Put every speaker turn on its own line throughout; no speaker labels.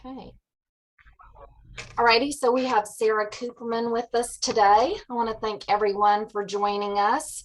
Okay. Alrighty, so we have Sara Kooperman with us today. I want to thank everyone for joining us.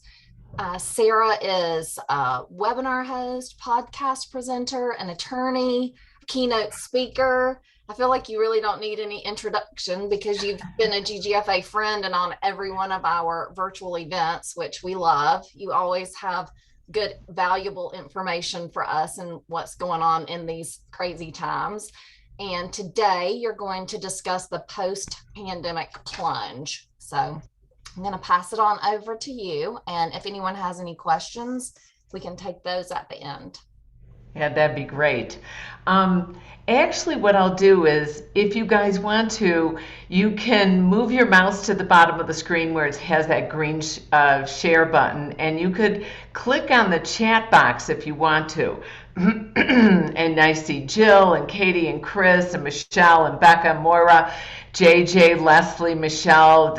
Sara is a webinar host, podcast presenter, an attorney, keynote speaker. I feel like you really don't need any introduction because you've been a GGFA friend and on every one of our virtual events, which we love. You always have good, valuable information for us and what's going on in these crazy times. And today you're going to discuss the post-pandemic plunge. So I'm going to pass it on over to you. And if anyone has any questions, we can take those at the end.
Yeah, that'd be great. Actually, what I'll do is, if you guys want to, you can move your mouse to the bottom of the screen where it has that green share button, and you could click on the chat box if you want to. And I see Jill and Katie and Chris and Michelle and Becca, Moira, JJ, Leslie, Michelle,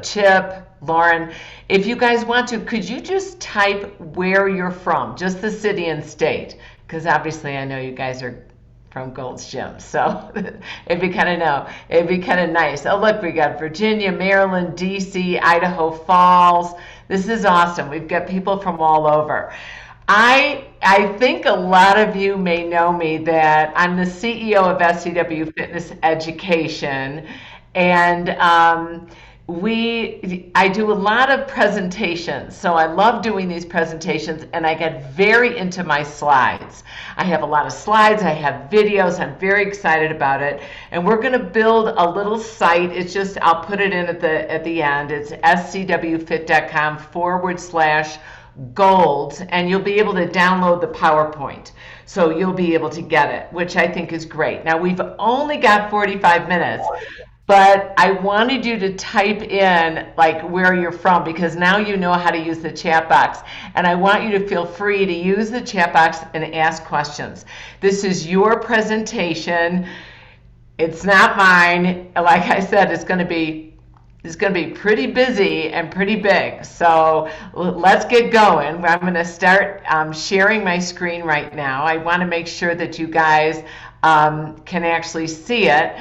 Chip, Lauren. If you guys want to, could you just type where you're from, just the city and state? Because obviously I know you guys are from Gold's Gym, so it'd be kind of nice. Oh, look, we got Virginia, Maryland, DC, Idaho Falls. This is awesome. We've got people from all over. I think a lot of you may know me that I'm the CEO of SCW Fitness Education, and I do a lot of presentations, so I love doing these presentations, and I get very into my slides. I have a lot of slides, I have videos, I'm very excited about it, and we're going to build a little site. It's just, I'll put it in at the end. It's scwfit.com/gold, and you'll be able to download the PowerPoint. So you'll be able to get it, which I think is great. Now, we've only got 45 minutes, but I wanted you to type in like where you're from, because now you know how to use the chat box. And I want you to feel free to use the chat box and ask questions. This is your presentation. It's not mine. Like I said, it's going to be pretty busy and pretty big. So let's get going. I'm going to start sharing my screen right now. I want to make sure that you guys can actually see it.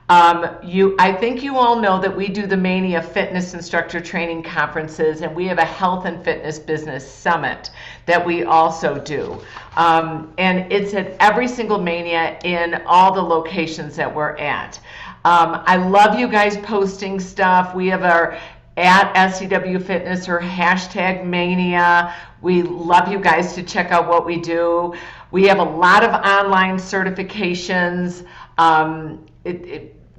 I think you all know that we do the Mania Fitness Instructor Training Conferences, and we have a Health and Fitness Business Summit that we also do. And it's at every single Mania in all the locations that we're at. I love you guys posting stuff. We have our at SCW Fitness or hashtag Mania. We love you guys to check out what we do. We have a lot of online certifications.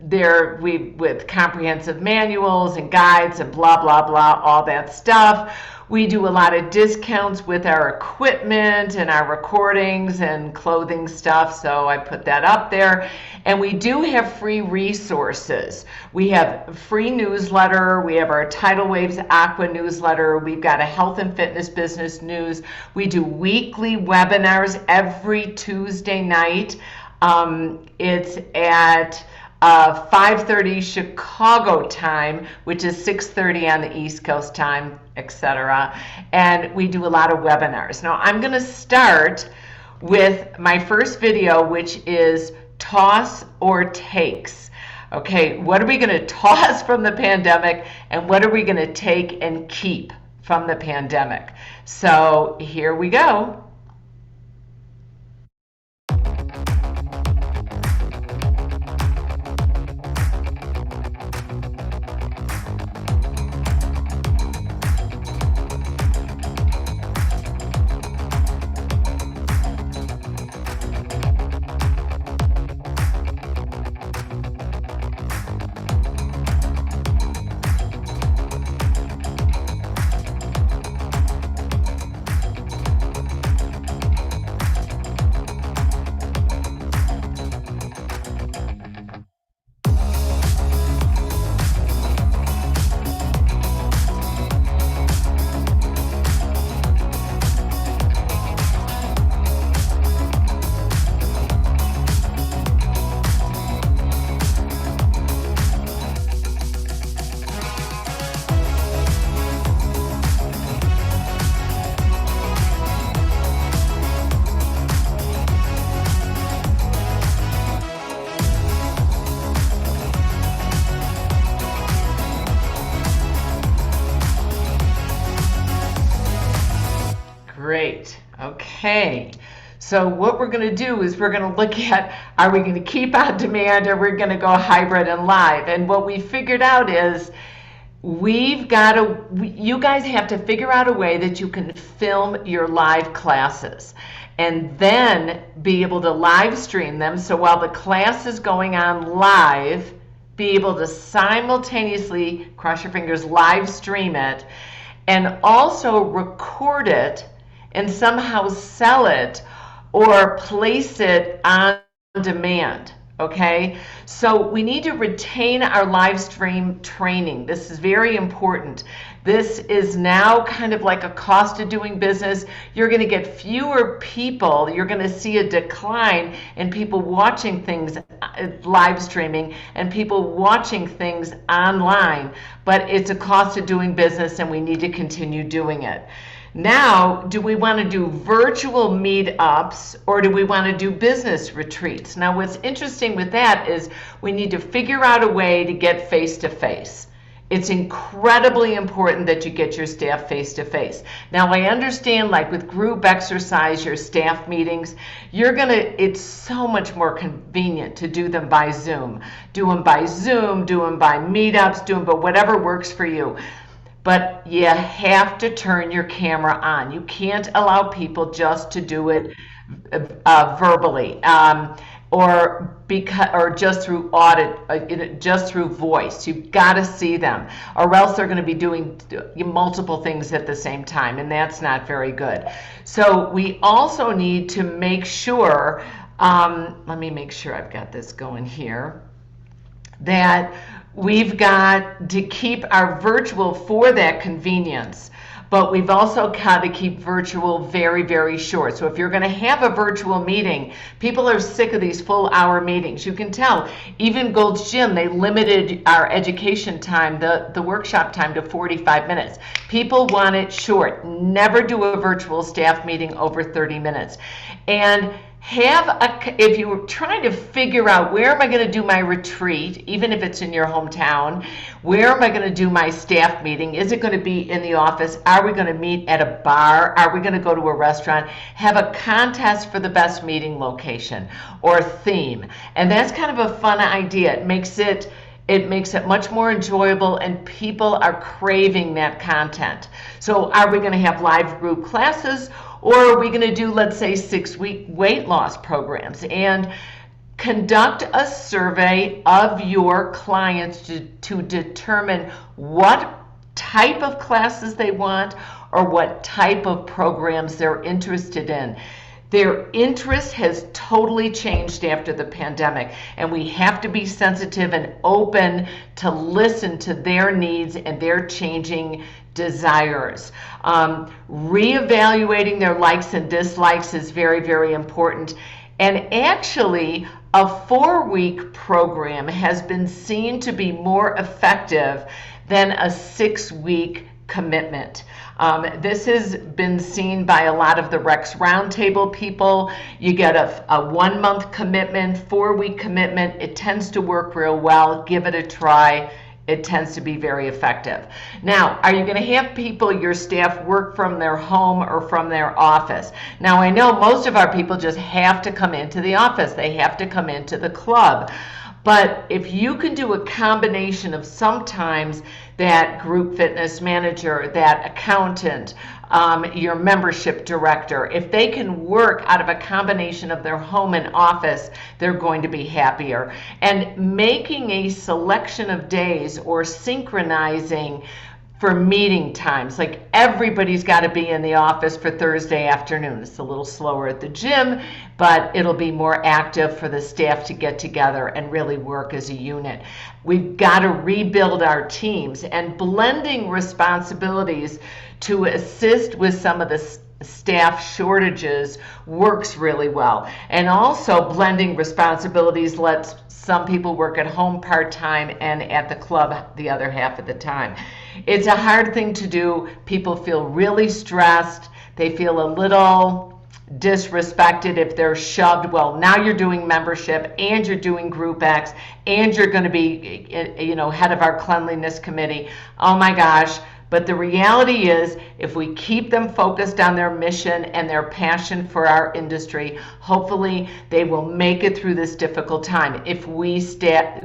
With comprehensive manuals and guides and blah, blah, blah, all that stuff. We do a lot of discounts with our equipment and our recordings and clothing stuff, so I put that up there. And we do have free resources. We have a free newsletter. We have our Tidal Waves Aqua newsletter. We've got a health and fitness business news. We do weekly webinars every Tuesday night. It's at 5:30 Chicago time, which is 6:30 on the East Coast time, etc. And we do a lot of webinars. Now I'm going to start with my first video, which is toss or takes. Okay, what are we going to toss from the pandemic, and what are we going to take and keep from the pandemic? So here we go. okay. So what we're going to do is we're going to look at, are we going to keep on demand, or we're going to go hybrid and live? And what we figured out is you guys have to figure out a way that you can film your live classes and then be able to live stream them. So while the class is going on live, be able to simultaneously, cross your fingers, live stream it, and also record it and somehow sell it or place it on demand. Okay, so we need to retain our live stream training. This is very important. This is now kind of like a cost of doing business. You're going to get fewer people. You're going to see a decline in people watching things live streaming and people watching things online, but it's a cost of doing business and we need to continue doing it. Now, do we want to do virtual meetups or do we want to do business retreats? Now, what's interesting with that is we need to figure out a way to get face-to-face. It's incredibly important that you get your staff face-to-face. Now, I understand, like with group exercise, your staff meetings, it's so much more convenient to do them by Zoom. Do them by Zoom, do them by meetups, do them by whatever works for you. But you have to turn your camera on. You can't allow people just to do it verbally or just through just through voice. You've got to see them, or else they're going to be doing multiple things at the same time, and that's not very good. So we also need to make sure. Let me make sure I've got this going here. That we've got to keep our virtual for that convenience, but we've also got to keep virtual very, very short. So if you're going to have a virtual meeting, people are sick of these full hour meetings. You can tell, even Gold's Gym, they limited our education time, the workshop time, to 45 minutes. People want it short. Never do a virtual staff meeting over 30 minutes. And if you're trying to figure out where am I going to do my retreat, even if it's in your hometown, where am I going to do my staff meeting? Is it going to be in the office? Are we going to meet at a bar? Are we going to go to a restaurant? Have a contest for the best meeting location or theme. And that's kind of a fun idea. It makes it much more enjoyable, and people are craving that content. So are we going to have live group classes, or are we going to do, let's say, 6-week weight loss programs? And conduct a survey of your clients to determine what type of classes they want or what type of programs they're interested in. Their interest has totally changed after the pandemic, and we have to be sensitive and open to listen to their needs and their changing desires. Reevaluating their likes and dislikes is very, very important. And actually, a 4-week program has been seen to be more effective than a 6-week commitment. This has been seen by a lot of the Rex Roundtable people. You get a 1-month commitment, 4-week commitment. It tends to work real well. Give it a try. It tends to be very effective. Now, are you going to have people, your staff, work from their home or from their office? Now, I know most of our people just have to come into the office. They have to come into the club. But if you can do a combination of sometimes that group fitness manager, that accountant, your membership director, if they can work out of a combination of their home and office, they're going to be happier. And making a selection of days or synchronizing for meeting times, like everybody's got to be in the office for Thursday afternoon. It's a little slower at the gym, but it'll be more active for the staff to get together and really work as a unit. We've got to rebuild our teams, and blending responsibilities to assist with some of the staff shortages works really well. And also blending responsibilities lets some people work at home part-time and at the club the other half of the time. It's a hard thing to do. People feel really stressed. They feel a little disrespected if they're shoved. Well, now you're doing membership and you're doing group X and you're going to be, head of our cleanliness committee. Oh my gosh. But the reality is, if we keep them focused on their mission and their passion for our industry, hopefully they will make it through this difficult time if we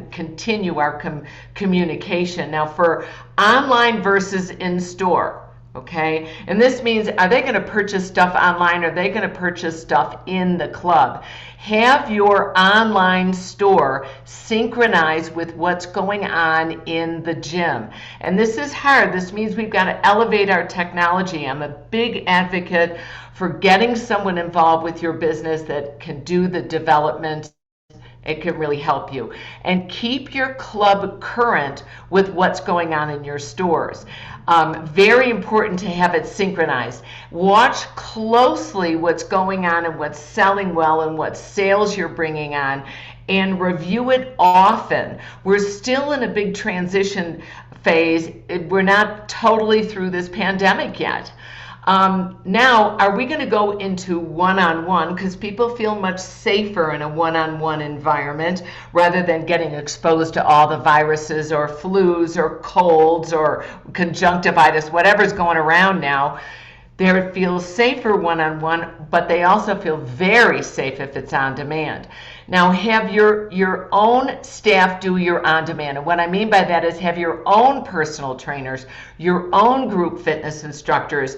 continue our communication. Now, for online versus in store, okay, and this means, are they going to purchase stuff online, or are they going to purchase stuff in the club? Have your online store synchronize with what's going on in the gym. And this is hard. This means we've got to elevate our technology. I'm a big advocate for getting someone involved with your business that can do the development. It can really help you. And keep your club current with what's going on in your stores. Very important to have it synchronized. Watch closely what's going on and what's selling well and what sales you're bringing on, and review it often. We're still in a big transition phase. We're not totally through this pandemic yet. Now, are we going to go into one-on-one, because people feel much safer in a one-on-one environment rather than getting exposed to all the viruses or flus or colds or conjunctivitis, whatever's going around now. They feel safer one-on-one, but they also feel very safe if it's on demand. Now, have your own staff do your on-demand. And what I mean by that is have your own personal trainers, your own group fitness instructors,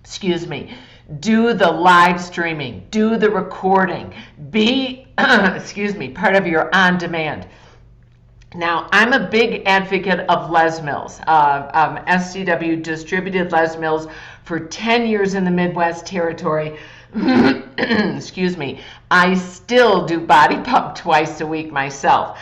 excuse me, do the live streaming, do the recording, be, excuse me, part of your on-demand. Now, I'm a big advocate of Les Mills. SCW distributed Les Mills for 10 years in the Midwest territory. Excuse me. I still do body pump twice a week myself.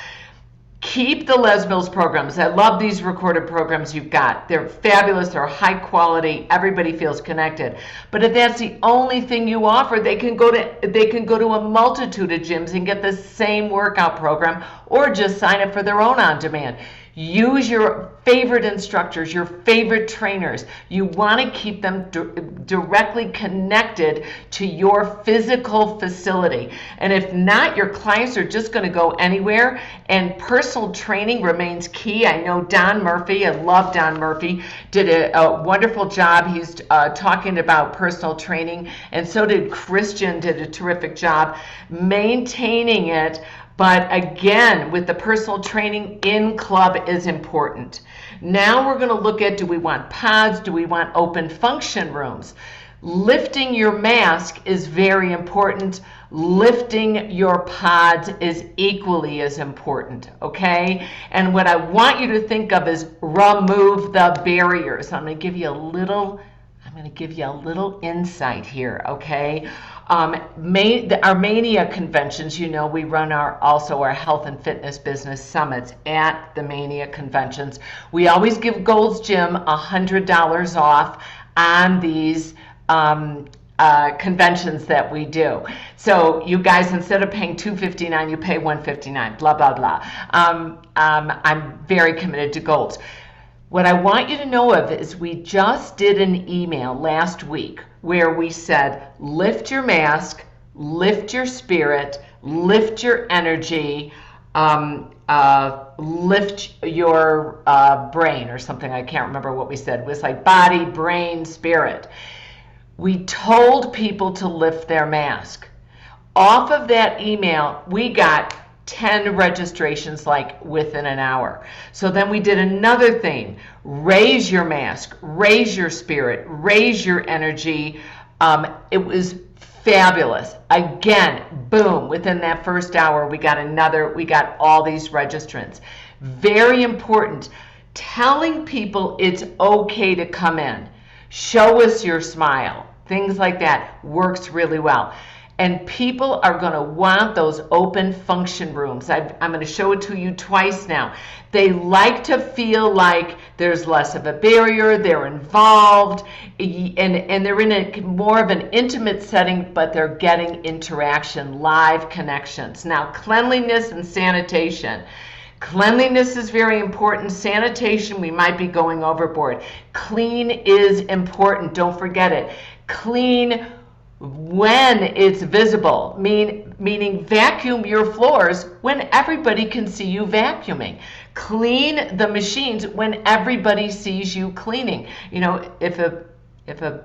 Keep the Les Mills programs. I love these recorded programs you've got. They're fabulous. They're high quality. Everybody feels connected. But if that's the only thing you offer, they can go to a multitude of gyms and get the same workout program, or just sign up for their own on-demand. Use your favorite instructors, your favorite trainers. You want to keep them directly connected to your physical facility. And if not, your clients are just going to go anywhere, and personal training remains key. I know Don Murphy, I love Don Murphy, did a wonderful job. He's talking about personal training, and so did Christian, did a terrific job maintaining it. But again, with the personal training, in club is important. Now we're going to look at, do we want pods? Do we want open function rooms? Lifting your mask is very important. Lifting your pods is equally as important, okay? And what I want you to think of is remove the barriers. I'm going to give you a little insight here, okay? Our Mania conventions, you know, we run also our health and fitness business summits at the Mania conventions. We always give Gold's Gym $100 off on these conventions that we do. So you guys, instead of paying $259, you pay $159, blah, blah, blah. I'm very committed to Gold's. What I want you to know of is we just did an email last week where we said, lift your mask, lift your spirit, lift your energy, lift your brain, or something. I can't remember what we said. It was like body, brain, spirit. We told people to lift their mask. Off of that email, we got 10 registrations like within an hour. So then we did another thing: raise your mask, raise your spirit, raise your energy. It was fabulous. Again, boom, within that first hour we got all these registrants. Very important. Telling people it's okay to come in. Show us your smile. Things like that works really well. And people are going to want those open function rooms. I'm going to show it to you twice now. They like to feel like there's less of a barrier, they're involved, and they're in a more of an intimate setting, but they're getting interaction, live connections. Now, cleanliness and sanitation. Cleanliness is very important. Sanitation, we might be going overboard. Clean is important. Don't forget it. Clean when it's visible, meaning vacuum your floors when everybody can see you vacuuming. Clean the machines when everybody sees you cleaning. You know, if a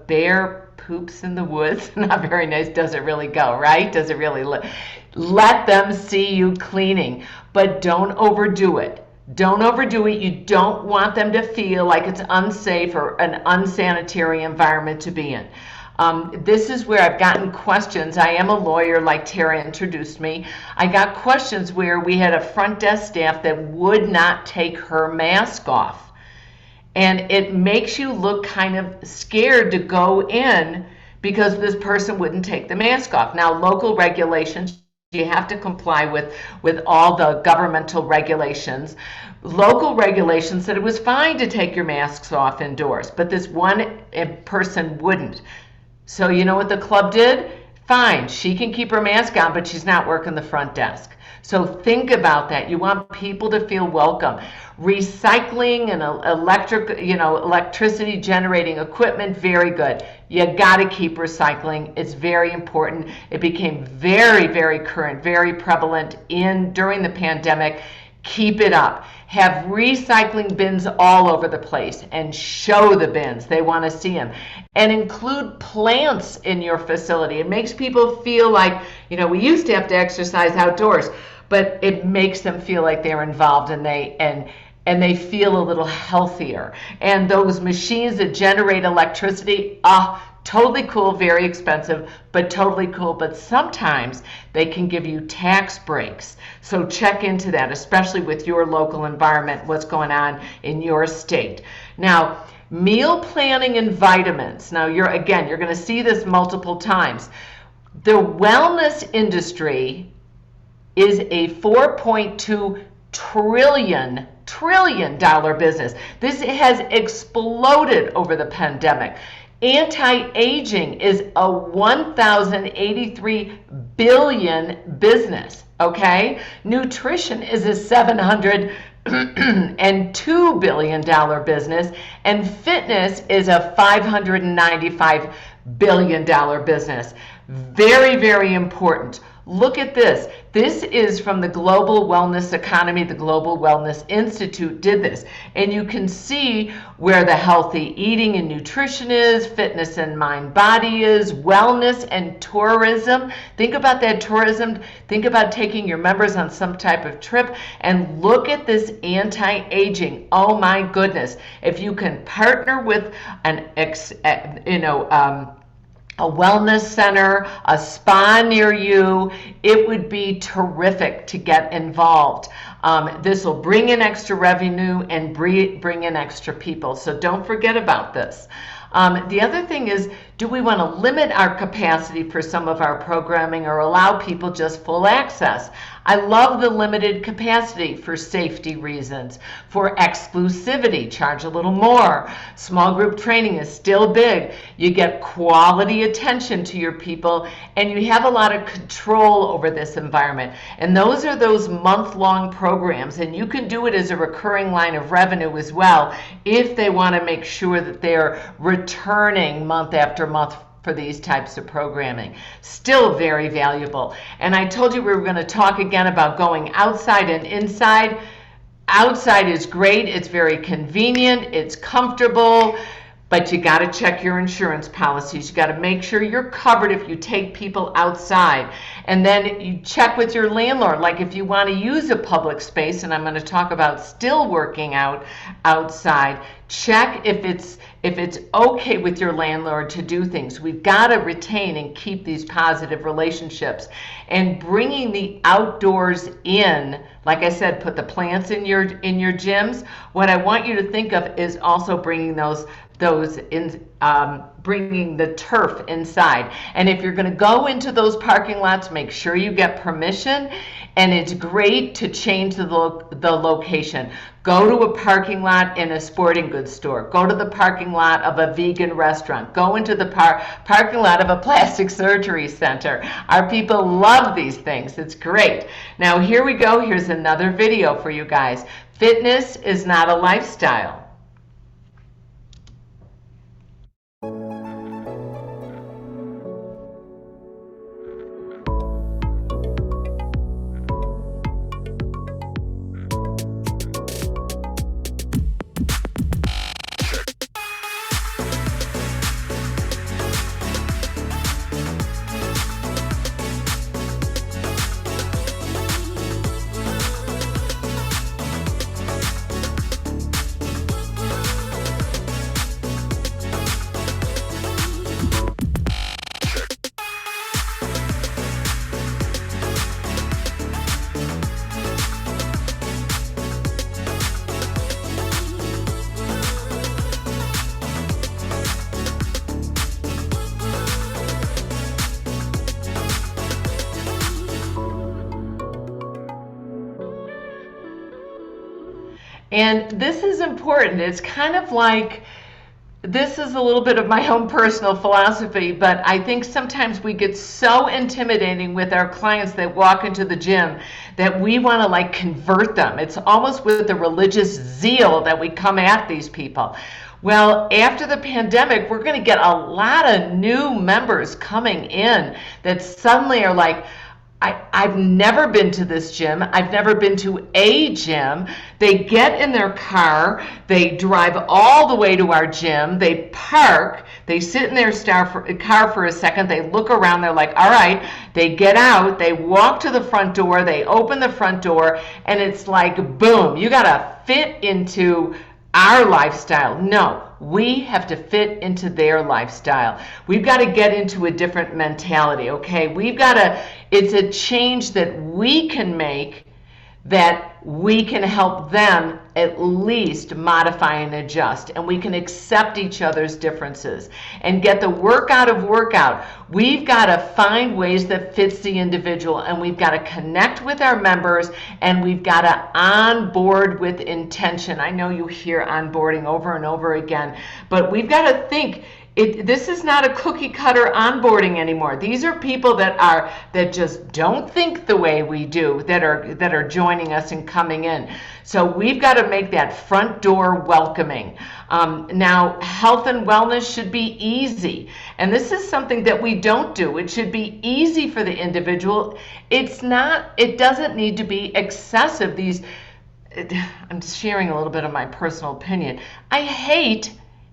bear poops in the woods, not very nice, does it really go, right? Does it really let them see you cleaning, but don't overdo it. Don't overdo it. You don't want them to feel like it's unsafe or an unsanitary environment to be in. This is where I've gotten questions. I am a lawyer, like Tara introduced me. I got questions where we had a front desk staff that would not take her mask off. And it makes you look kind of scared to go in because this person wouldn't take the mask off. Now, local regulations, you have to comply with all the governmental regulations. Local regulations said it was fine to take your masks off indoors, but this one person wouldn't. So you know what the club did? Fine, she can keep her mask on, but she's not working the front desk. So think about that. You want people to feel welcome. Recycling and electricity generating equipment, very good. You got to keep recycling. It's very important. It became very, very current, very prevalent during the pandemic. Keep it up. Have recycling bins all over the place and show the bins. They want to see them. And include plants in your facility. It makes people feel like, we used to have to exercise outdoors, but it makes them feel like they're involved and they feel a little healthier. And those machines that generate electricity, totally cool, very expensive, but totally cool. But sometimes they can give you tax breaks. So check into that, especially with your local environment, what's going on in your state. Now, meal planning and vitamins. Now, you're going to see this multiple times. The wellness industry is a $4.2 trillion dollar business. This has exploded over the pandemic. Anti-aging is a 1,083 billion business, okay? Nutrition is a $702 billion business, and fitness is a $595 billion business. Very, very important. Look at this. This is from the Global Wellness Economy. The Global Wellness Institute did this. And you can see where the healthy eating and nutrition is, fitness and mind body is, wellness and tourism. Think about that tourism. Think about taking your members on some type of trip and look at this anti-aging. Oh my goodness. If you can partner with a wellness center, a spa near you, it would be terrific to get involved. This will bring in extra revenue and bring in extra people. So don't forget about this. The other thing is, do we want to limit our capacity for some of our programming or allow people just full access? I love the limited capacity for safety reasons, for exclusivity, charge a little more. Small group training is still big. You get quality attention to your people and you have a lot of control over this environment. And those are those month-long programs, and you can do it as a recurring line of revenue as well if they want to make sure that they're returning month after month for these types of programming. Still very valuable. And I told you we were going to talk again about going outside and inside. Outside is great. It's very convenient. It's comfortable. But you got to check your insurance policies. You got to make sure you're covered if you take people outside. And then you check with your landlord. Like if you want to use a public space, and I'm going to talk about still working out outside, check if it's okay with your landlord to do things. We've got to retain and keep these positive relationships. And bringing the outdoors in, like I said, put the plants in your gyms. What I want you to think of is also bringing bringing the turf inside. And if you're going to go into those parking lots, make sure you get permission. And it's great to change the location. Go to a parking lot in a sporting goods store. Go to the parking lot of a vegan restaurant. Go into the parking lot of a plastic surgery center. Our people love these things. It's great. Now here we go. Here's another video for you guys. Fitness is not a lifestyle. And this is important. It's kind of like, this is a little bit of my own personal philosophy, but I think sometimes we get so intimidating with our clients that walk into the gym that we want to like convert them. It's almost with a religious zeal that we come at these people. Well, after the pandemic, we're going to get a lot of new members coming in that suddenly are like, I've never been to this gym. I've never been to a gym. They get in their car, they drive all the way to our gym, they park, they sit in their car for a second, they look around, they're like, all right, they get out, they walk to the front door, they open the front door, and it's like, boom, you got to fit into our lifestyle. No, we have to fit into their lifestyle. We've got to get into a different mentality, okay? It's a change that we can make, that we can help them at least modify and adjust, and we can accept each other's differences and get the workout of workout. We've got to find ways that fits the individual, and we've got to connect with our members, and we've got to onboard with intention. I know you hear onboarding over and over again, but we've got to think, this is not a cookie cutter onboarding anymore. These are people that just don't think the way we do, that are joining us and coming in. So we've got to make that front door welcoming. Now, health and wellness should be easy, and this is something that we don't do. It should be easy for the individual. It doesn't need to be excessive. I'm sharing a little bit of my personal opinion. I hate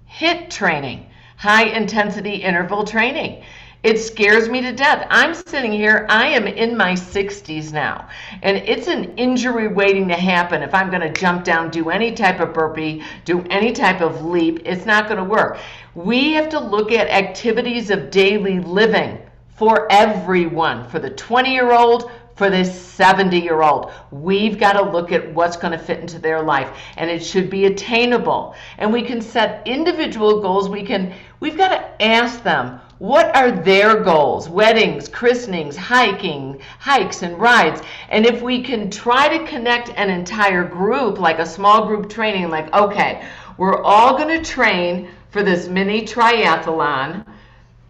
HIIT training. High intensity interval training. It scares me to death. I'm sitting here, I am in my 60s now, and it's an injury waiting to happen. If I'm going to jump down, do any type of burpee, do any type of leap, it's not going to work. We have to look at activities of daily living for everyone, for the 20-year-old, for this 70-year-old. We've got to look at what's going to fit into their life, and it should be attainable. And we can set individual goals. We've got to ask them, what are their goals? Weddings, christenings, hikes and rides. And if we can try to connect an entire group, like a small group training, like, okay, we're all going to train for this mini triathlon,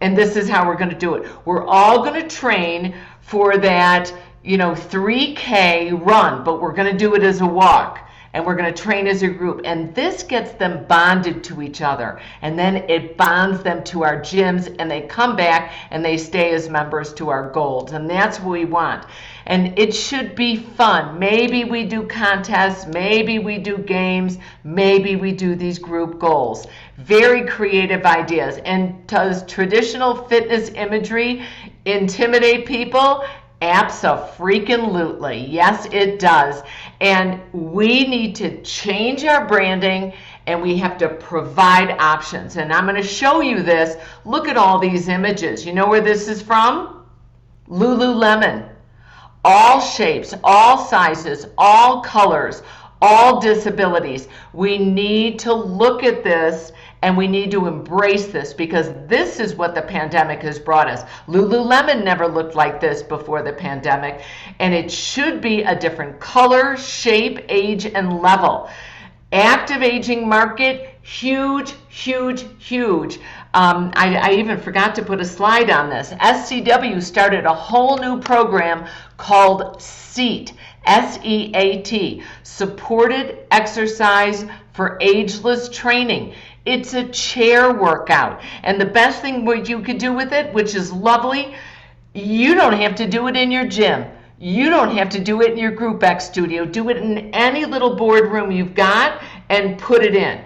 and this is how we're going to do it. We're all going to train for that 3K run, but we're going to do it as a walk, and we're going to train as a group. And this gets them bonded to each other, and then it bonds them to our gyms, and they come back and they stay as members to our goals. And that's what we want. And it should be fun. Maybe we do contests, maybe we do games, maybe we do these group goals. Very creative ideas. And does traditional fitness imagery intimidate people? Abso-freaking-lutely. Yes, it does. And we need to change our branding, and we have to provide options. And I'm going to show you this. Look at all these images. You know where this is from? Lululemon. All shapes, all sizes, all colors, all disabilities. We need to look at this, and we need to embrace this, because this is what the pandemic has brought us. Lululemon never looked like this before the pandemic, and it should be a different color, shape, age, and level. Active aging market, huge, huge, huge. I even forgot to put a slide on this. SCW started a whole new program called SEAT, SEAT, Supported Exercise for Ageless Training. It's a chair workout. And the best thing what you could do with it, which is lovely, you don't have to do it in your gym. You don't have to do it in your Group X studio. Do it in any little boardroom you've got and put it in,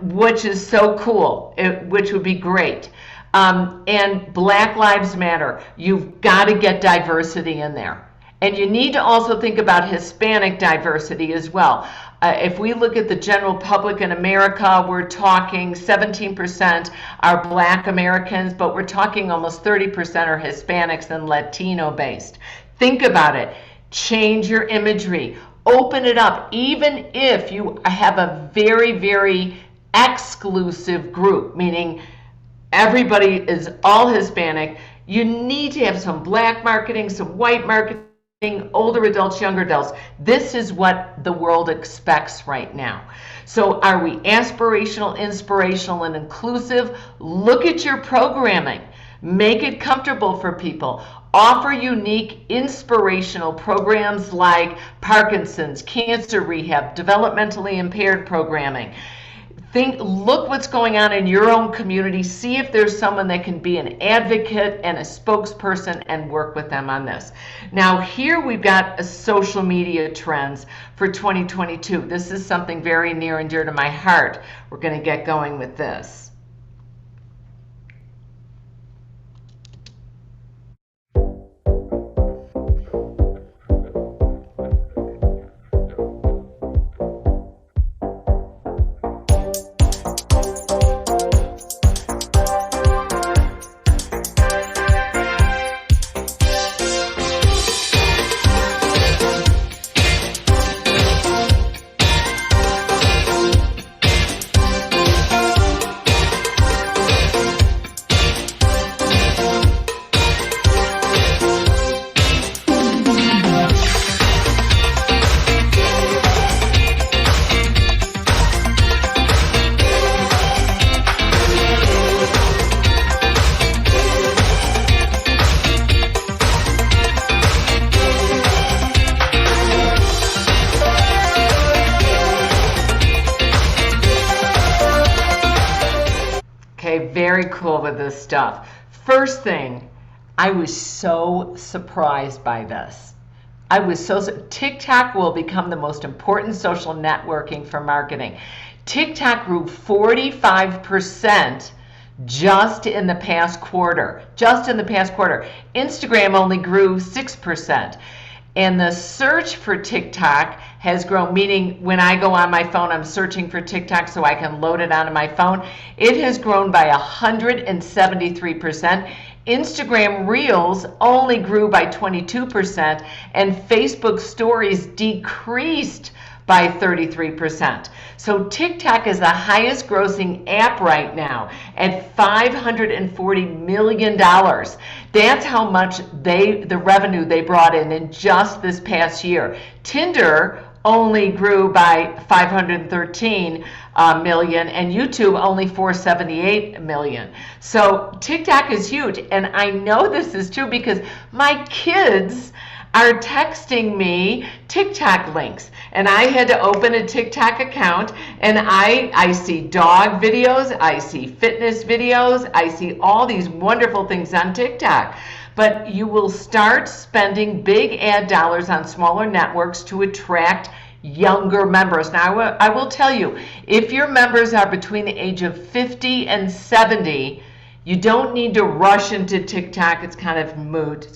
which is so cool, which would be great. And Black Lives Matter. You've got to get diversity in there. And you need to also think about Hispanic diversity as well. If we look at the general public in America, we're talking 17% are Black Americans, but we're talking almost 30% are Hispanics and Latino based. Think about it. Change your imagery. Open it up. Even if you have a very, very exclusive group, meaning everybody is all Hispanic, you need to have some Black marketing, some white marketing, older adults, younger adults. This is what the world expects right now. So are we aspirational, inspirational, and inclusive? Look at your programming. Make it comfortable for people. Offer unique, inspirational programs like Parkinson's, cancer rehab, developmentally impaired programming. Look what's going on in your own community. See if there's someone that can be an advocate and a spokesperson and work with them on this. Now here we've got a social media trends for 2022. This is something very near and dear to my heart. We're going to get going with this. Very cool with this stuff. First thing, I was so surprised by this. TikTok will become the most important social networking for marketing. TikTok grew 45% just in the past quarter. Instagram only grew 6%. And the search for TikTok has grown, meaning when I go on my phone, I'm searching for TikTok so I can load it onto my phone. It has grown by 173%. Instagram Reels only grew by 22%, and Facebook Stories decreased by 33%. So TikTok is the highest grossing app right now at $540 million. That's how much the revenue they brought in just this past year. Tinder only grew by 513 million, and YouTube only 478 million. So TikTok is huge, and I know this is true because my kids are texting me TikTok links, and I had to open a TikTok account, and I see dog videos, I see fitness videos, I see all these wonderful things on TikTok. But you will start spending big ad dollars on smaller networks to attract younger members. Now, I will tell you, if your members are between the age of 50 and 70, you don't need to rush into TikTok. It's kind of moot.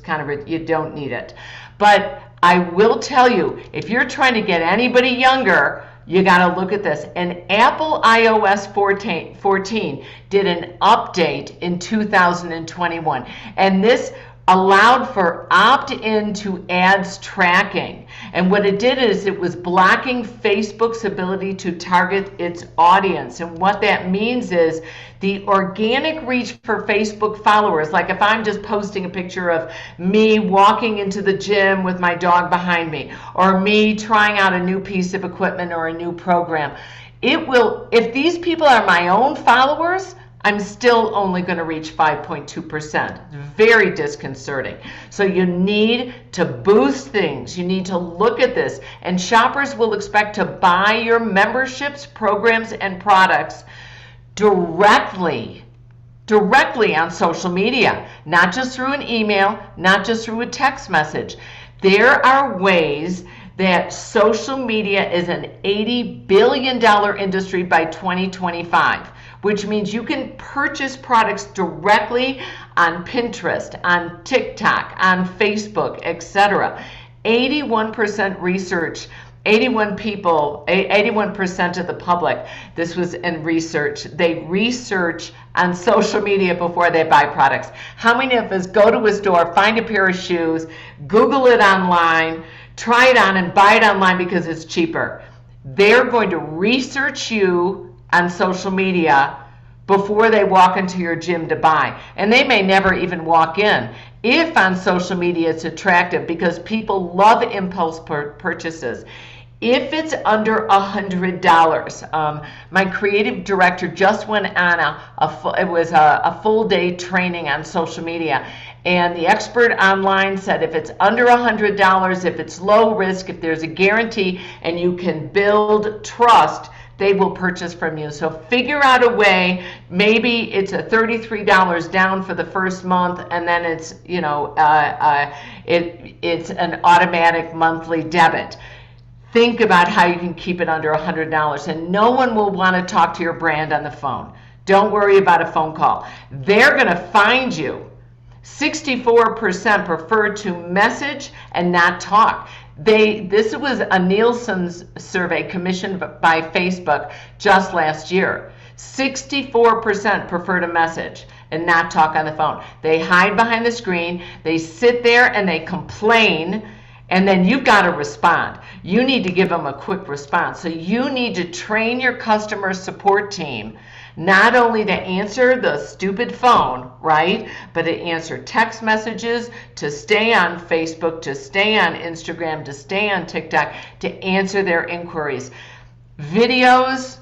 You don't need it. But I will tell you, if you're trying to get anybody younger, you got to look at this. And Apple iOS 14 did an update in 2021. And this allowed for opt-in to ads tracking. And what it did is it was blocking Facebook's ability to target its audience. And what that means is the organic reach for Facebook followers, like if I'm just posting a picture of me walking into the gym with my dog behind me, or me trying out a new piece of equipment or a new program, it will, if these people are my own followers, I'm still only going to reach 5.2%. Very disconcerting. So you need to boost things. You need to look at this. And shoppers will expect to buy your memberships, programs, and products directly on social media, not just through an email, not just through a text message. There are ways that social media is an $80 billion industry by 2025, which means you can purchase products directly on Pinterest, on TikTok, on Facebook, etc. 81% research, 81% of the public, this was in research, they research on social media before they buy products. How many of us go to a store, find a pair of shoes, Google it online, try it on and buy it online because it's cheaper? They're going to research you on social media before they walk into your gym to buy. And they may never even walk in. If on social media it's attractive, because people love impulse purchases. If it's under $100, my creative director just went on a full day training on social media, and the expert online said if it's under $100, if it's low risk, if there's a guarantee, and you can build trust, they will purchase from you. So figure out a way. Maybe it's a $33 down for the first month, and then it's it's an automatic monthly debit. Think about how you can keep it under $100, and no one will want to talk to your brand on the phone. Don't worry about a phone call. They're going to find you. 64% prefer to message and not talk. This was a Nielsen's survey commissioned by Facebook just last year. 64% prefer to message and not talk on the phone. They hide behind the screen, they sit there and they complain, and then you've got to respond. You need to give them a quick response. So you need to train your customer support team not only to answer the stupid phone, right, but to answer text messages, to stay on Facebook, to stay on Instagram, to stay on TikTok, to answer their inquiries. Videos,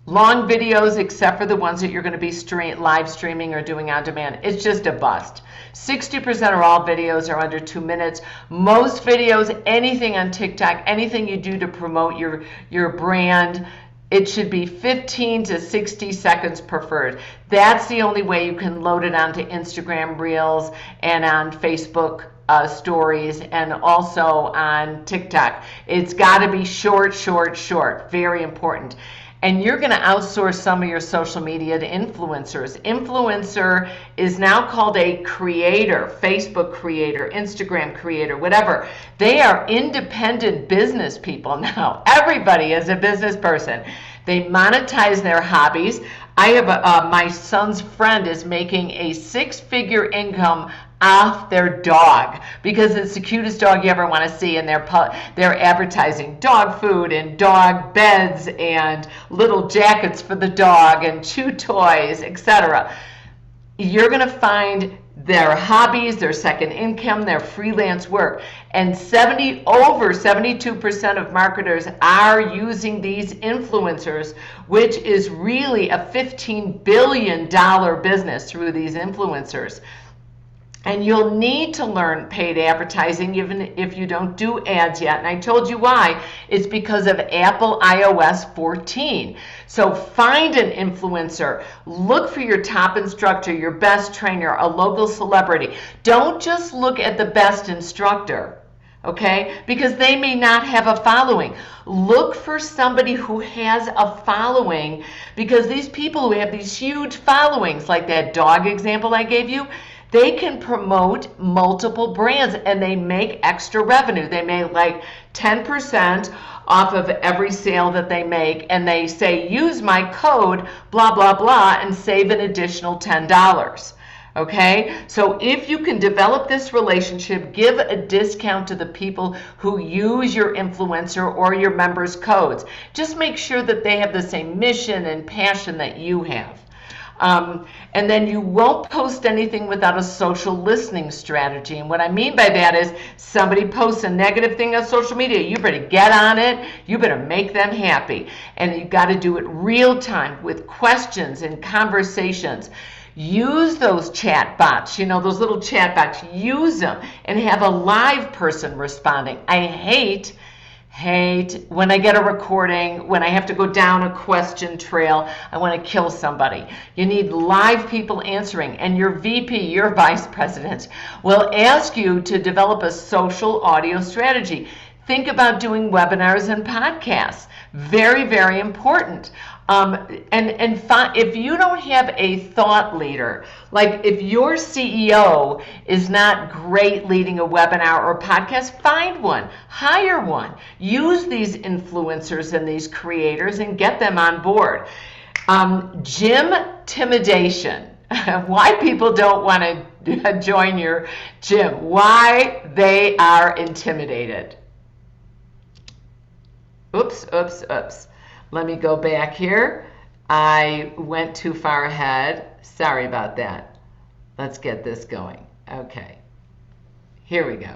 long videos, except for the ones that you're going to be live streaming or doing on demand, it's just a bust. 60% of all videos are under 2 minutes. Most videos, anything on TikTok, anything you do to promote your brand, it should be 15 to 60 seconds preferred. That's the only way you can load it onto Instagram Reels and on Facebook stories, and also on TikTok. It's got to be short, short, short. Very important. And you're going to outsource some of your social media to influencers. Influencer is now called a creator, Facebook creator, Instagram creator, whatever. They are independent business people now. Everybody is a business person. They monetize their hobbies. I have my son's friend is making a 6-figure income off their dog because it's the cutest dog you ever want to see, and they're advertising dog food and dog beds and little jackets for the dog and chew toys, etc. You're going to find their hobbies, their second income, their freelance work, and over 72% of marketers are using these influencers, which is really a $15 billion business through these influencers. And you'll need to learn paid advertising even if you don't do ads yet. And I told you why. It's because of Apple iOS 14. So find an influencer. Look for your top instructor, your best trainer, a local celebrity. Don't just look at the best instructor, okay? Because they may not have a following. Look for somebody who has a following, because these people who have these huge followings, like that dog example I gave you, they can promote multiple brands and they make extra revenue. They make like 10% off of every sale that they make, and they say, use my code, blah, blah, blah, and save an additional $10. Okay, so if you can develop this relationship, give a discount to the people who use your influencer or your members' codes. Just make sure that they have the same mission and passion that you have. And then you won't post anything without a social listening strategy. And what I mean by that is, somebody posts a negative thing on social media, you better get on it, you better make them happy. And you've got to do it real time with questions and conversations. Use those chat bots, those little chat bots, use them and have a live person responding. I hate when I get a recording, when I have to go down a question trail, I want to kill somebody. You need live people answering, and your VP, your vice president, will ask you to develop a social audio strategy. Think about doing webinars and podcasts. Very, very important. If you don't have a thought leader, like if your CEO is not great leading a webinar or podcast, find one, hire one, use these influencers and these creators and get them on board. Gym intimidation. Why people don't want to join your gym. Why they are intimidated. Oops. Let me go back here. I went too far ahead. Sorry about that. Let's get this going. Okay. Here we go.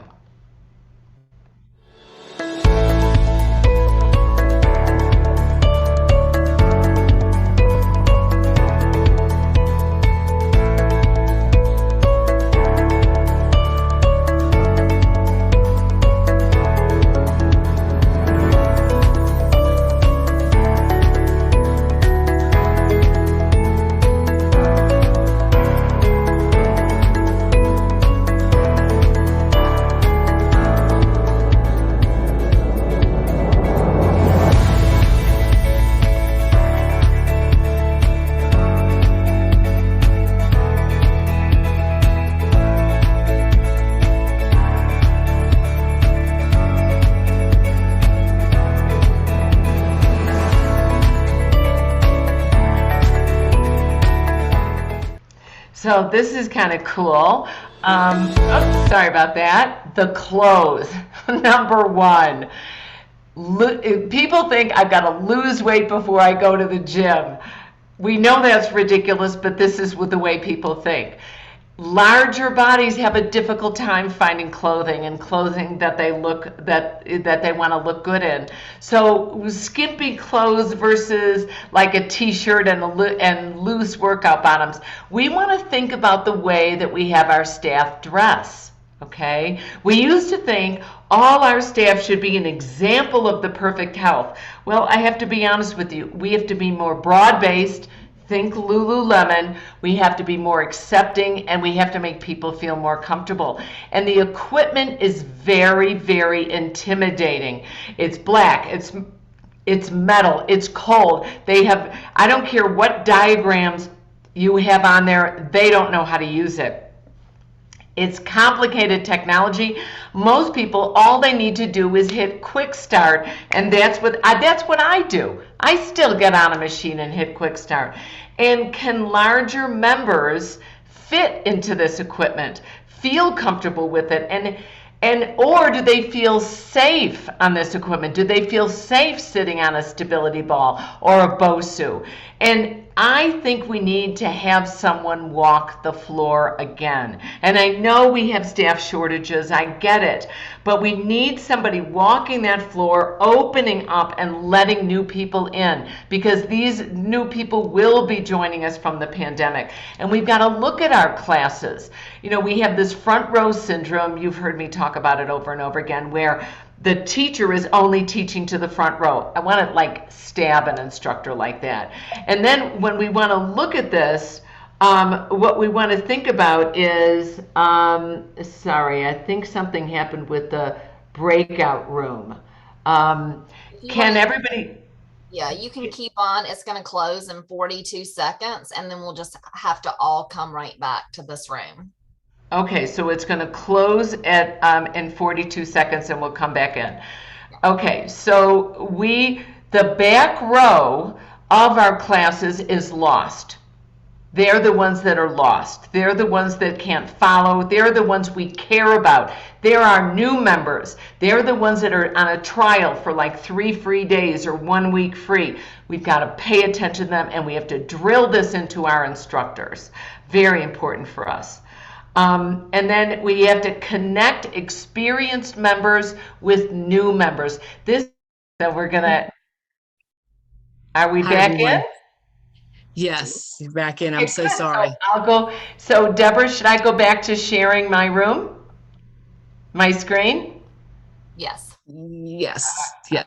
So this is kind of cool. Oops, sorry about that. The clothes, number one. People think I've got to lose weight before I go to the gym. We know that's ridiculous, but this is the way people think. Larger bodies have a difficult time finding clothing and clothing that they want to look good in. So skimpy clothes versus like a t-shirt and loose workout bottoms. We want to think about the way that we have our staff dress. Okay, we used to think all our staff should be an example of the perfect health. Well, I have to be honest with you. We have to be more broad-based. Think Lululemon. We have to be more accepting, and we have to make people feel more comfortable. And the equipment is very, very intimidating. It's black. It's metal. It's cold. I don't care what diagrams you have on there. They don't know how to use it. It's complicated technology. Most people, all they need to do is hit quick start, and that's what I do. I still get on a machine and hit quick start. And can larger members fit into this equipment, feel comfortable with it, or do they feel safe on this equipment? Do they feel safe sitting on a stability ball or a BOSU? And I think we need to have someone walk the floor again. And I know we have staff shortages, I get it, but we need somebody walking that floor, opening up and letting new people in, because these new people will be joining us from the pandemic. And we've got to look at our classes. You know, we have this front row syndrome. You've heard me talk about it over and over again, where the teacher is only teaching to the front row. I want to like stab an instructor like that. And then when we want to look at this, what we want to think about is, sorry, I think something happened with the breakout room. Can everybody?
Yeah, you can keep on. It's going to close in 42 seconds, and then we'll just have to all come right back to this room.
Okay, so it's going to close at in 42 seconds, and we'll come back in. Okay, so the back row of our classes is lost. They're the ones that are lost. They're the ones that can't follow. They're the ones we care about. They're our new members. They're the ones that are on a trial for like 3 free days or 1 week free. We've got to pay attention to them, and we have to drill this into our instructors. Very important for us. And then we have to connect experienced members with new members. So we're gonna, are we back in?
Yes, you're back in. I'm so sorry.
So Deborah, should I go back to sharing my room? My screen?
Yes.
Yes. Yeah.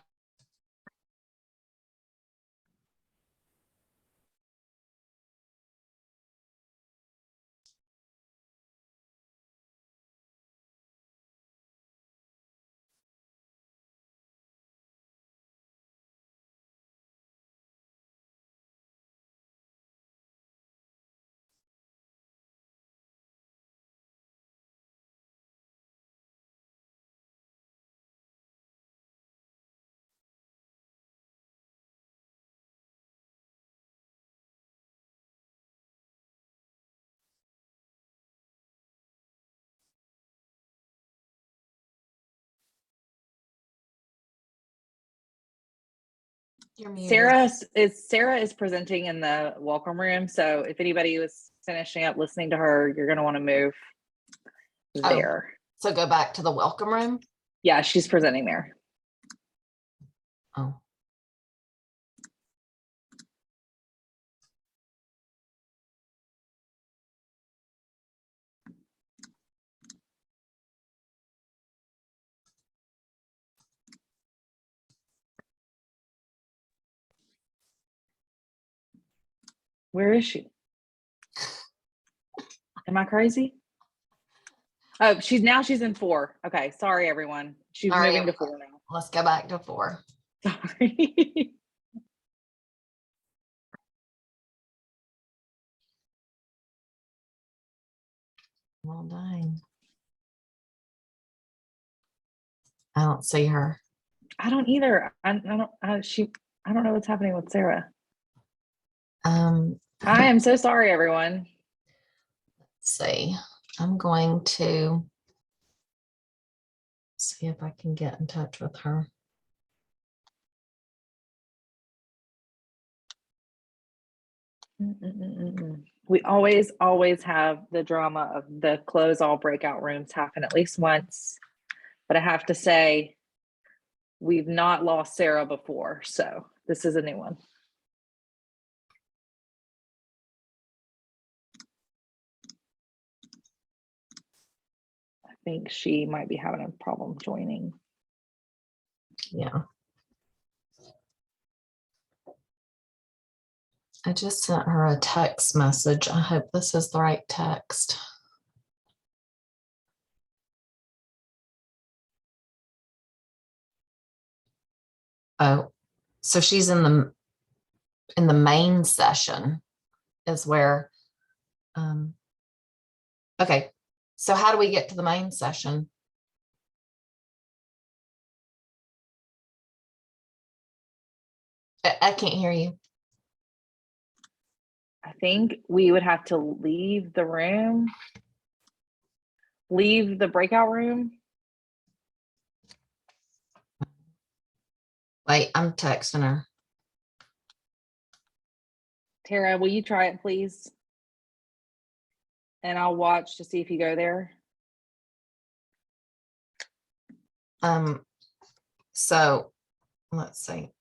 You're muted.
Sara is presenting in the welcome room. So if anybody was finishing up listening to her, you're going to want to move there.
So go back to the welcome room.
Yeah, she's presenting there.
Oh.
Where is she? Am I crazy? Oh, she's in 4. Okay, sorry everyone. She's
All right,
moving to 4 now.
Let's go back to 4.
Sorry.
Well done. I don't see her.
I don't either. I don't know what's happening with Sarah. I am so sorry, everyone.
Let's see. I'm going to see if I can get in touch with her.
We always have the drama of the close all breakout rooms happen at least once. But I have to say, we've not lost Sarah before, so this is a new one. I think she might be having a problem joining.
Yeah. I just sent her a text message. I hope this is the right text. Oh, so she's in the main session is where, okay. So how do we get to the main session? I can't hear you.
I think we would have to leave the room, leave the breakout room.
Wait, I'm texting her.
Tara, will you try it, please? And I'll watch to see if you go there.
So let's see.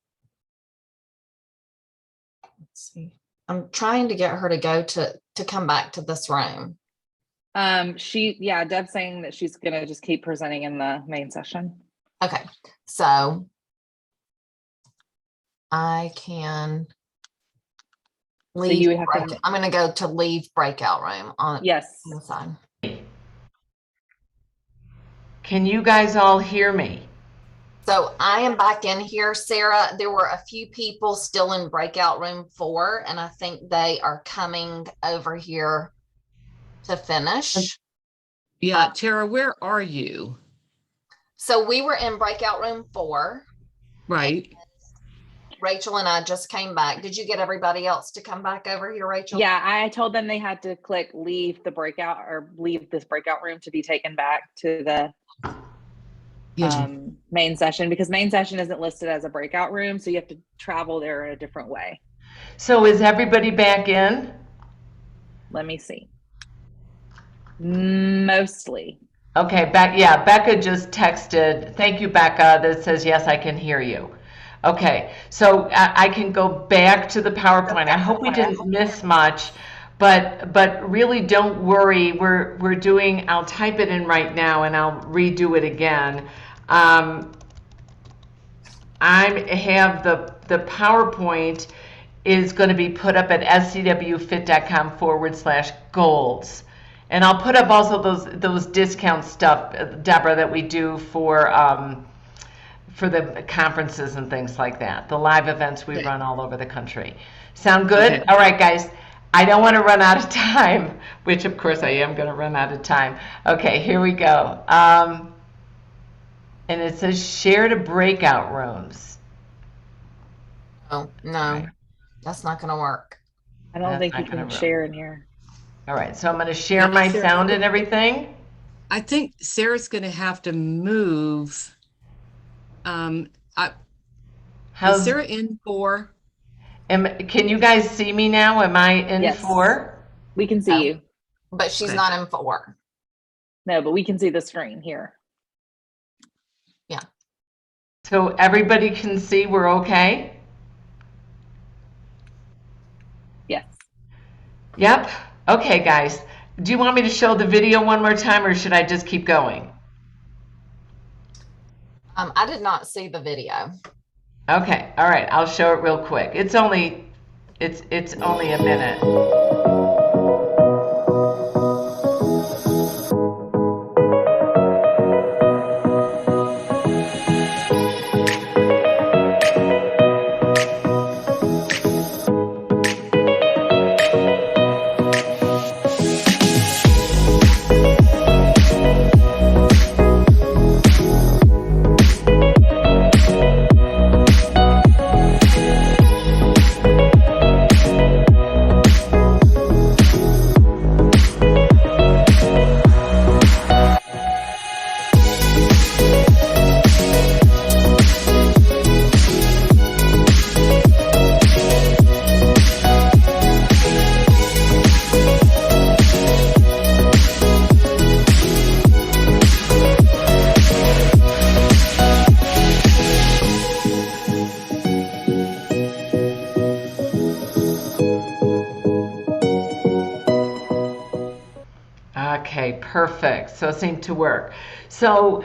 I'm trying to get her to go to come back to this room.
Deb's saying that she's gonna just keep presenting in the main session.
Okay, so I can leave.
So you have to.
I'm going to go to leave breakout room on the side.
Can you guys all hear me?
So I am back in here, Sarah. There were a few people still in breakout room 4, and I think they are coming over here to finish.
Yeah, Tara, where are you?
So we were in breakout room 4.
Right.
Rachel and I just came back. Did you get everybody else to come back over here, Rachel?
Yeah, I told them they had to click leave the breakout or leave this breakout room to be taken back to the main session, because main session isn't listed as a breakout room, so you have to travel there in a different way.
So is everybody back in?
Let me see. Mostly.
Okay, Becca just texted, thank you, Becca, that says, yes, I can hear you. Okay, so I can go back to the PowerPoint. I hope we didn't miss much, but really don't worry. We're doing, I'll type it in right now and I'll redo it again. I have the PowerPoint is going to be put up at scwfit.com/goals. And I'll put up also those discount stuff, Deborah, that we do for the conferences and things like that, the live events we run all over the country. Sound good? Okay. All right, guys. I don't want to run out of time, which of course I am going to run out of time. Okay, here we go. And it says share to breakout rooms.
Oh, no, right. That's not going to work.
I don't think you can share in here.
All right, so I'm going to share my sound and everything.
I think Sarah's going to have to move. Is Sarah in 4?
Can you guys see me now? Am I in 4?
We can see you.
But she's not in 4.
No, but we can see the screen here.
So everybody can see we're okay?
Yes.
Yep. Okay, guys. Do you want me to show the video one more time, or should I just keep going?
I did not see the video.
Okay. All right. I'll show it real quick. It's only a minute. Okay, perfect. So it seemed to work. So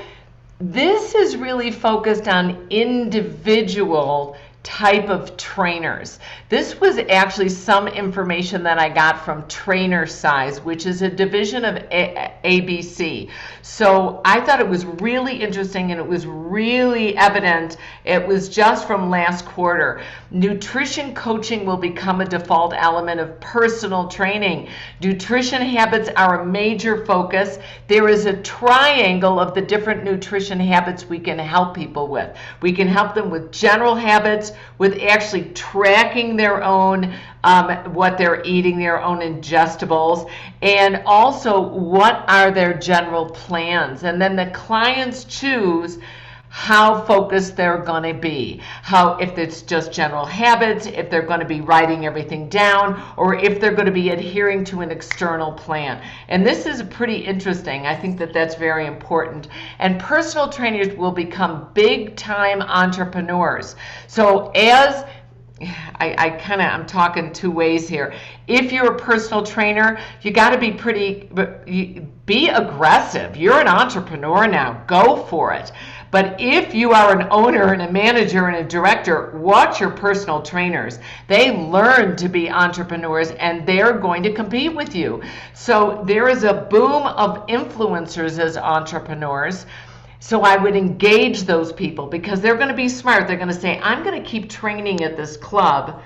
this is really focused on individual type of trainers. This was actually some information that I got from Trainer Size, which is a division of ABC. So I thought it was really interesting, and it was really evident. It was just from last quarter. Nutrition coaching will become a default element of personal training. Nutrition habits are a major focus. There is a triangle of the different nutrition habits we can help people with. We can help them with general habits, with actually tracking their own what they're eating, their own ingestibles, and also what are their general plans. And then the clients choose how focused they're going to be, if it's just general habits, if they're going to be writing everything down, or if they're going to be adhering to an external plan. And this is pretty interesting. I think that that's very important. And personal trainers will become big time entrepreneurs. So as I'm talking two ways here. If you're a personal trainer, you got to be aggressive. You're an entrepreneur now. Go for it. But if you are an owner and a manager and a director, watch your personal trainers. They learn to be entrepreneurs, and they're going to compete with you. So there is a boom of influencers as entrepreneurs. So I would engage those people, because they're going to be smart. They're going to say, I'm going to keep training at this club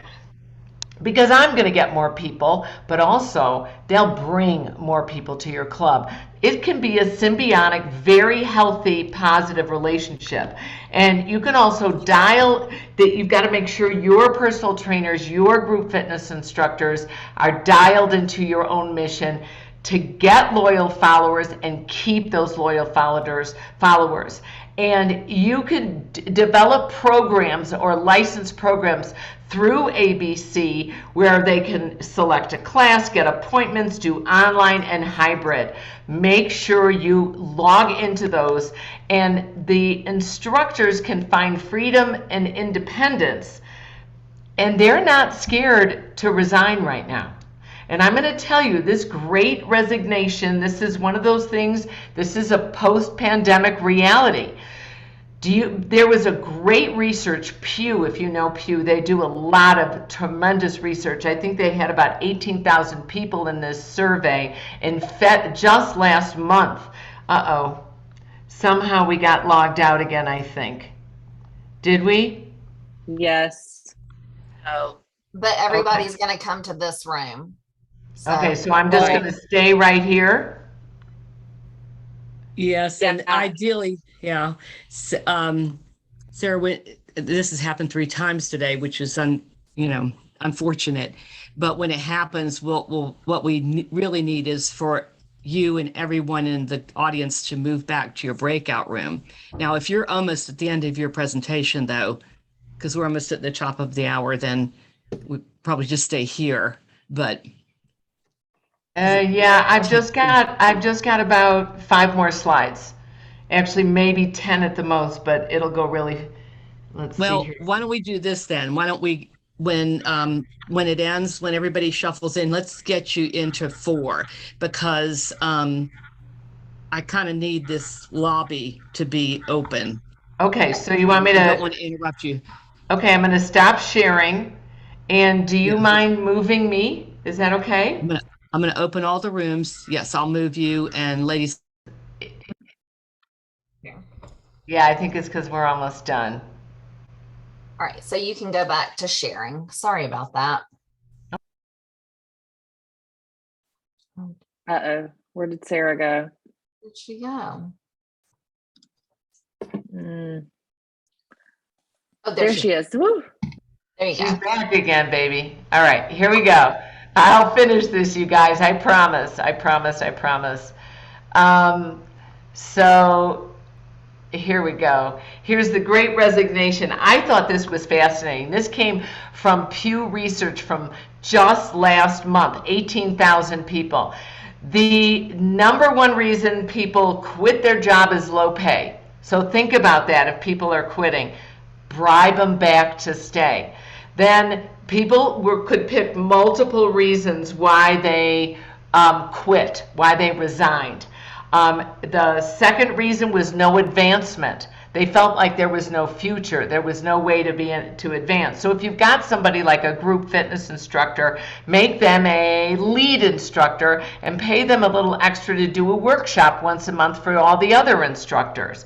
because I'm going to get more people, but also they'll bring more people to your club. It can be a symbiotic, very healthy, positive relationship. And you can also dial that. You've got to make sure your personal trainers, your group fitness instructors are dialed into your own mission to get loyal followers and keep those loyal followers. And you could develop programs or license programs through ABC where they can select a class, get appointments, do online and hybrid. Make sure you log into those, and the instructors can find freedom and independence, and they're not scared to resign right now. And I'm going to tell you, this great resignation, this is one of those things, this is a post-pandemic reality. There was a great research, Pew, if you know Pew, they do a lot of tremendous research. I think they had about 18,000 people in this survey, and just last month. Somehow we got logged out again, I think. Did we?
Yes.
Oh.
But everybody's going to come to this room.
Okay, so I'm just going to stay right here.
Yes, and ideally, yeah. Sarah, this has happened 3 times today, which is unfortunate. But when it happens, what we really need is for you and everyone in the audience to move back to your breakout room. Now, if you're almost at the end of your presentation, though, because we're almost at the top of the hour, then we probably just stay here. But
Yeah, I've just got about 5 more slides. Actually, maybe 10 at the most, but it'll go really. Let's see
Well,
here.
why don't we do this then? Why don't we, when it ends, when everybody shuffles in, let's get you into 4 because I kind of need this lobby to be open.
Okay, so you want me
I don't
to?
want to interrupt you.
Okay, I'm going to stop sharing. And do you
Yeah,
mind moving me? Is that
I'm
okay?
gonna I'm gonna open all the rooms. Yes, I'll move you and ladies.
Yeah.
Yeah, I think it's because we're almost done.
All right, so you can go back to sharing. Sorry about that.
Uh-oh. Where did Sarah go?
Where'd she go?
Mm,
Oh,
there she is. Woo.
There you
She's
go.
back again, baby. All right, here we go. I'll finish this, you guys. I promise. I promise. I promise. Um, so here we go. Here's the Great Resignation. I thought this was fascinating. This came from Pew Research from just last month, 18,000 people. The number one reason people quit their job is low pay. So think about that if people are quitting. Bribe them back to stay. Then people could pick multiple reasons why they quit, why they resigned. The second reason was no advancement. They felt like there was no future. There was no way to advance. So if you've got somebody like a group fitness instructor, make them a lead instructor and pay them a little extra to do a workshop once a month for all the other instructors.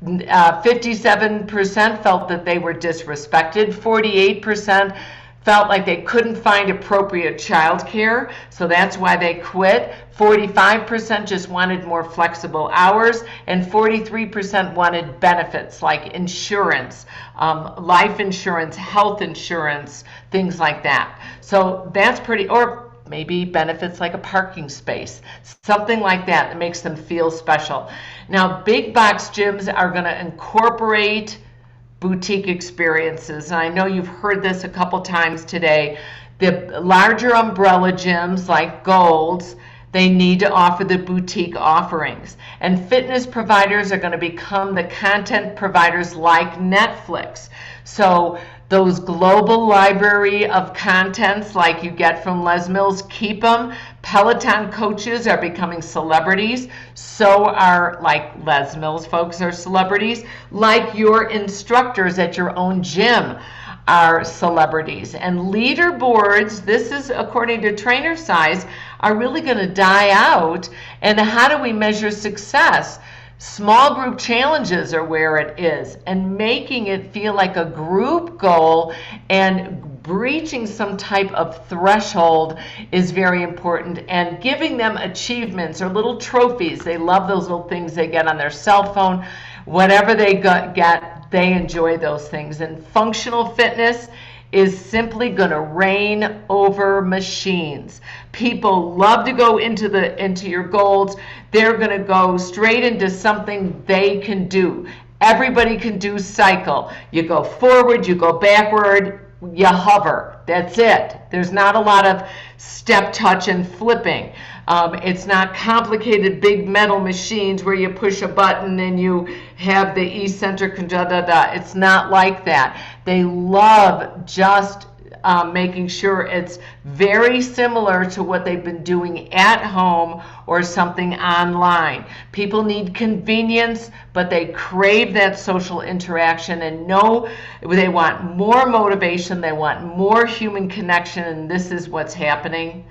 57% felt that they were disrespected. 48% felt like they couldn't find appropriate childcare, so that's why they quit. 45% just wanted more flexible hours, and 43% wanted benefits like insurance, life insurance, health insurance, things like that. So that's pretty, or maybe benefits like a parking space, something like that that makes them feel special. Now, big box gyms are going to incorporate boutique experiences. And I know you've heard this a couple times today. The larger umbrella gyms like Gold's, they need to offer the boutique offerings. And fitness providers are going to become the content providers like Netflix. So those global library of contents like you get from Les Mills, keep them. Peloton coaches are becoming celebrities. So are, like Les Mills folks are celebrities. Like your instructors at your own gym are celebrities. And leaderboards, this is according to trainer size, are really going to die out. And how do we measure success? Small group challenges are where it is, and making it feel like a group goal and breaching some type of threshold is very important, and giving them achievements or little trophies. They love those little things they get on their cell phone. Whatever they get, they enjoy those things. And functional fitness is simply going to reign over machines. People love to go into your goals. They're going to go straight into something they can do. Everybody can do cycle. You go forward, you go backward, you hover. That's it. There's not a lot of step, touch, and flipping. It's not complicated big metal machines where you push a button and you have the eccentric da da da. It's not like that. They love just making sure it's very similar to what they've been doing at home or something online. People need convenience, but they crave that social interaction and know they want more motivation, they want more human connection, and this is what's happening.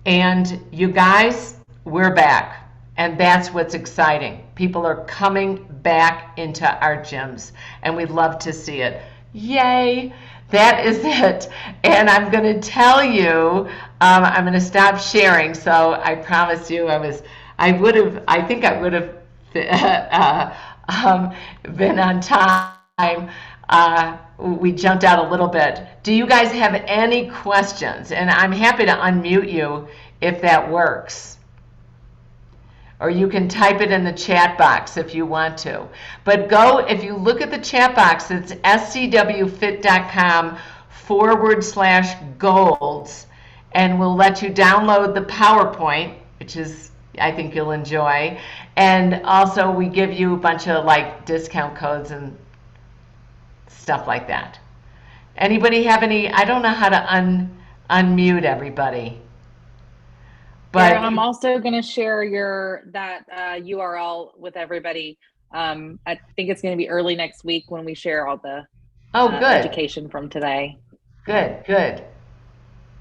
And you guys, we're back. And that's what's exciting. People are coming back into our gyms, and we'd love to see it. Yay! That is it. And I'm going to tell you, I'm going to stop sharing. So I promise you, I think I would have been on time. We jumped out a little bit. Do you guys have any questions? And I'm happy to unmute you if that works. Or you can type it in the chat box if you want to. But if you look at the chat box, it's scwfit.com/golds. and we'll let you download the PowerPoint, which is, I think you'll enjoy. And also we give you a bunch of like discount codes and stuff like that. Anybody have any? I don't know how to unmute everybody. But
Sarah, I'm also going to share that URL with everybody. I think it's going to be early next week when we share all the
good.
education from today.
Good.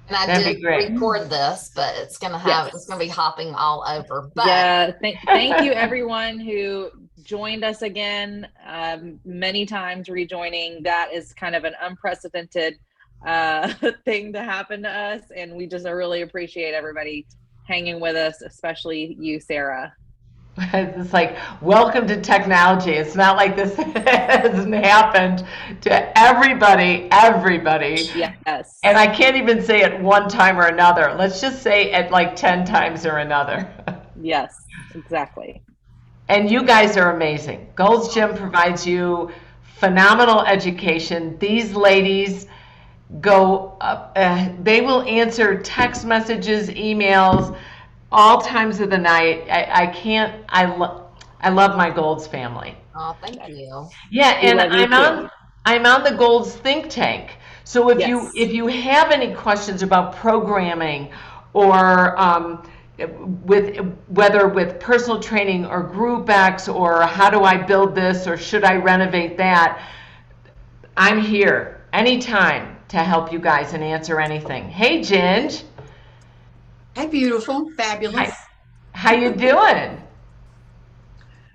And I
That'd
did
be great.
record this, but it's gonna be hopping all over. But
yeah, thank you everyone who joined us again, many times rejoining. That is kind of an unprecedented thing to happen to us, and we just really appreciate everybody hanging with us, especially you, Sarah.
It's like, welcome to technology. It's not like this hasn't happened to everybody.
Yes.
And I can't even say it one time or another. Let's just say it like 10 times or another.
Yes, exactly.
And you guys are amazing. Gold's Gym provides you phenomenal education. These ladies go, they will answer text messages, emails, all times of the night. I love my Golds family.
oh, thank you.
Yeah, and I'm on the Golds think tank. So if you have any questions about programming or with personal training or Group X or how do I build this or should I renovate that, I'm here anytime to help you guys and answer anything. Hey, Ginge.
Hey, beautiful, fabulous.
How you doing?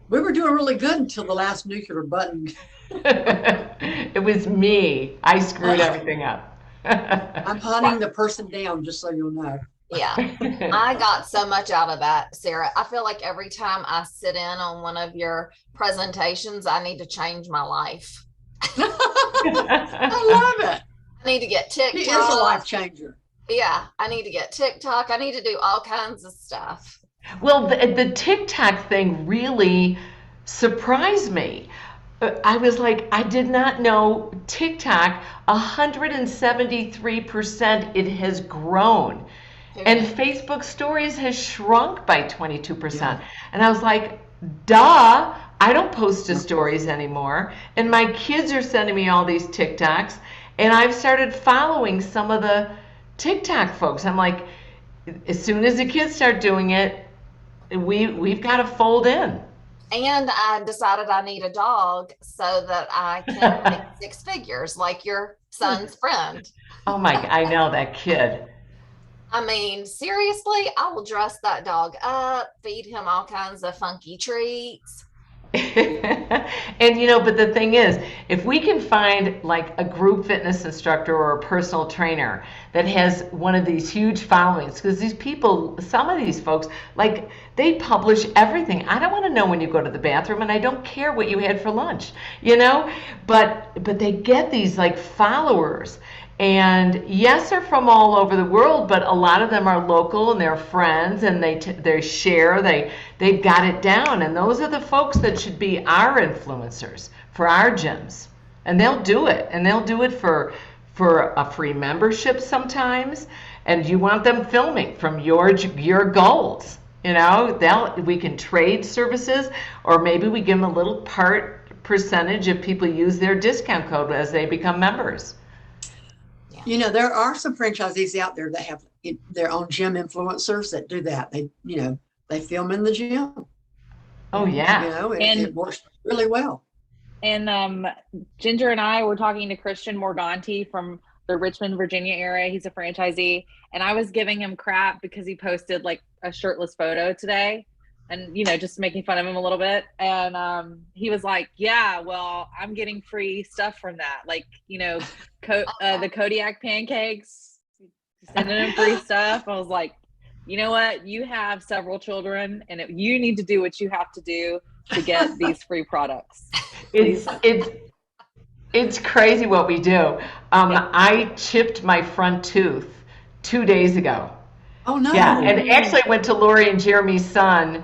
We were doing really good until the last nuclear button.
It was me. I screwed everything up.
I'm hunting the person down, just so you'll know.
Yeah, I got so much out of that, Sarah. I feel like every time I sit in on one of your presentations, I need to change my life.
I love it.
I need to get TikTok.
He is a life changer.
Yeah, I need to get TikTok. I need to do all kinds of stuff.
Well, the TikTok thing really surprised me. I was like, I did not know TikTok, 173% it has grown. And Facebook Stories has shrunk by 22%. Yeah. And I was like, duh, I don't post to stories anymore. And my kids are sending me all these TikToks. And I've started following some of the TikTok folks. I'm like, as soon as the kids start doing it, we've got to fold in.
And I decided I need a dog so that I can make 6 figures like your son's friend.
Oh my, I know that kid.
I mean, seriously, I will dress that dog up, feed him all kinds of funky treats.
And but the thing is, if we can find like a group fitness instructor or a personal trainer that has one of these huge followings, because these people, some of these folks, like they publish everything. I don't want to know when you go to the bathroom, and I don't care what you had for lunch, but they get these like followers. And yes, they're from all over the world, but a lot of them are local and they're friends and they share, they've got it down. And those are the folks that should be our influencers for our gyms. And they'll do it. And they'll do it for a free membership sometimes. And you want them filming from your goals. We can trade services, or maybe we give them a little percentage if people use their discount code as they become members.
There are some franchisees out there that have their own gym influencers that do that. They film in the gym.
Oh yeah.
It works really well.
And Ginger and I were talking to Christian Morganti from the Richmond, Virginia area. He's a franchisee, and I was giving him crap because he posted like a shirtless photo today, and just making fun of him a little bit. And he was like, yeah, well, I'm getting free stuff from that, like the Kodiak pancakes, sending him free stuff. I was like, you know what, you have several children, and you need to do what you have to do to get these free products.
It's crazy what we do. I chipped my front tooth 2 days ago.
Oh no.
Yeah, and actually went to Lori and Jeremy's son,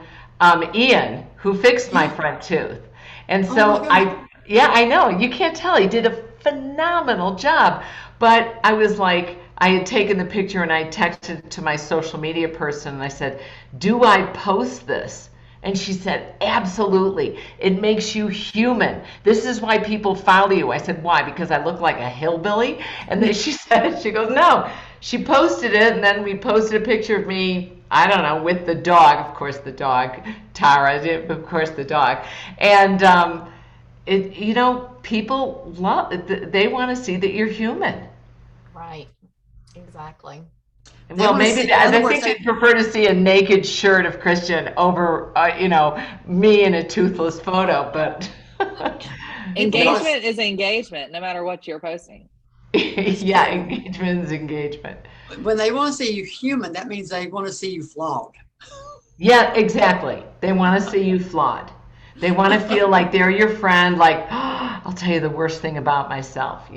Ian, who fixed my front tooth. And so I know, you can't tell. He did a phenomenal job. But I was like, I had taken the picture and I texted it to my social media person and I said, "Do I post this?" And she said, "Absolutely. It makes you human. This is why people follow you." I said, "Why? Because I look like a hillbilly?" And then she said, she goes, "No." She posted it, and then we posted a picture of me, I don't know, with the dog, of course the dog, Tara, of course the dog. And people love it. They want to see that you're human.
Right. Exactly.
Well, maybe
in other
I
words,
think they'd prefer to see a naked shirt of Christian over, me in a toothless photo. But
Engagement is engagement, no matter what you're posting.
yeah,
true.
engagement is engagement.
When they want to see you human, that means they want to see you flawed.
Yeah, exactly. They want to see you flawed. They want to feel like they're your friend. Like, "Oh, I'll tell you the worst thing about myself,"